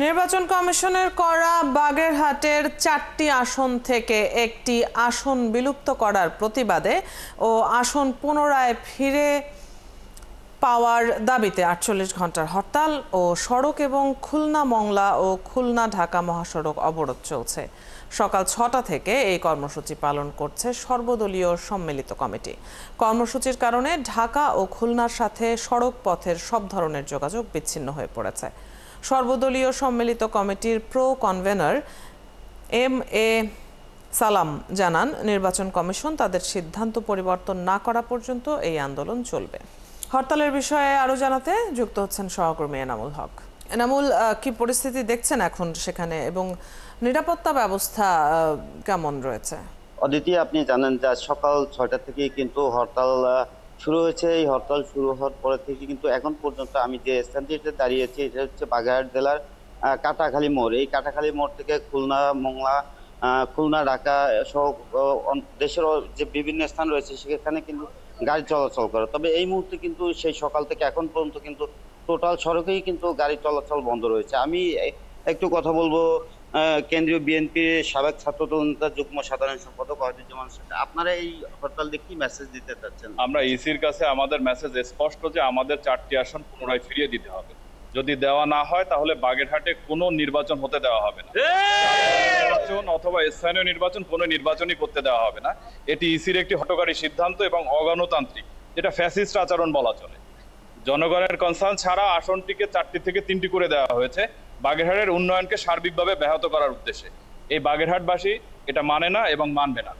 নির্বাচন কমিশনের করা বাগেরহাটের 4টি আসন থেকে একটি আসন বিলুপ্ত করার প্রতিবাদে ও আসন পুনরায় ফিরে পাওয়ার দাবিতে 48 ঘন্টার হরতাল ও সড়ক এবং খুলনা মংলা ও খুলনা ঢাকা মহাসড়ক অবরোধ চলছে। সকাল 6টা থেকে এই কর্মসূচি পালন করছে সর্বদলীয় সম্মিলিত কমিটি। কর্মসূচির কারণে ঢাকা ও খুলনার সাথে সড়ক পথের সব ধরনের যোগাযোগ বিচ্ছিন্ন হয়ে পড়েছে। সর্বদলীয় সম্মিলিত কমিটির প্রো কনভেনর এম.এ. সালাম জানান, নির্বাচন কমিশন তাদের সিদ্ধান্ত পরিবর্তন না করা পর্যন্ত এই আন্দোলন চলবে। হরতালের বিষয়ে আরো জানাতে যুক্ত হচ্ছেন সহকর্মী এনামুল হক। এনামুল, কি পরিস্থিতি দেখছেন এখন সেখানে এবং নিরাপত্তা ব্যবস্থা কেমন রয়েছে? অদিতি, আপনি জানেন যে সকাল 6টা থেকে কিন্তু হরতাল শুরু হয়েছে। এই হরতাল শুরু হওয়ার পরে থেকে কিন্তু এখন পর্যন্ত আমি যে স্থানটিতে দাঁড়িয়েছি এটা হচ্ছে বাগেরহাট জেলার কাটাখালী মোড়। এই কাটাখালী মোড় থেকে খুলনা মংলা, খুলনা ঢাকা সহ দেশের যে বিভিন্ন স্থান রয়েছে সেখানে কিন্তু গাড়ি চলাচল করে। তবে এই মুহূর্তে কিন্তু সেই সকাল থেকে এখন পর্যন্ত কিন্তু টোটাল সড়কেই কিন্তু গাড়ি চলাচল বন্ধ রয়েছে। আমি একটু কথা বলবো কেন্দ্রীয় বিএনপির সাবেক ছাত্রদল নেতা যুগ্ম সাধারণ সম্পাদক ওয়াহিদুজ্জামান সাহেব। আপনারা এই হরতাল দিয়ে কি মেসেজ দিতে চাচ্ছেন? আমরা ইসির কাছে আমাদের মেসেজ স্পষ্ট যে আমাদের 4টি আসন পুনরায় ফিরিয়ে দিতে হবে। যদি দেওয়া না হয় তাহলে বাগেরহাটে কোনো নির্বাচন হতে দেওয়া হবে না। নির্বাচন অথবা স্থানীয় নির্বাচন কোনো নির্বাচনই করতে দেওয়া হবে না। এটি ইসির একটি হঠকারী সিদ্ধান্ত এবং অগণতান্ত্রিক, যেটা ফ্যাসিস্ট আচরণ বলা চলে। জনগণের কনসার্ন ছাড়া আসনটিকে 4টি থেকে 3টি করে দেওয়া হয়েছে বাগেরহাটের উন্নয়নকে সার্বিকভাবে ব্যাহত করার উদ্দেশ্যে। এই বাগেরহাটবাসী এটা মানে না এবং মানবে না।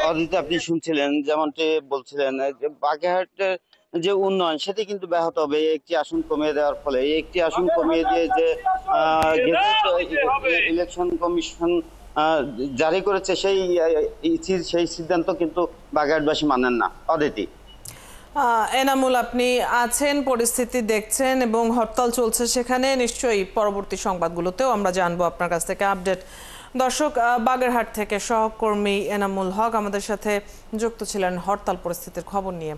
অদিতি, আপনি শুনছিলেন যেমনটি বলছিলেন যে বাগেরহাটের যে উন্নয়ন সেটি কিন্তু ব্যাহত হবে একটি আসন কমিয়ে দেওয়ার ফলে। এই একটি আসন কমিয়ে দিয়ে যে ইলেকশন কমিশন জারি করেছে সেই সিদ্ধান্ত কিন্তু বাগেরহাটবাসী মানেন না। অদিতি। এনামুল, আপনি আছেন, পরিস্থিতি দেখছেন এবং হরতাল চলছে সেখানে, নিশ্চয়ই পরবর্তী সংবাদগুলোতেও আমরা জানবো আপনার কাছ থেকে আপডেট। দর্শক, বাগেরহাট থেকে সহকর্মী এনামুল হক আমাদের সাথে যুক্ত ছিলেন হরতাল পরিস্থিতির খবর নিয়ে।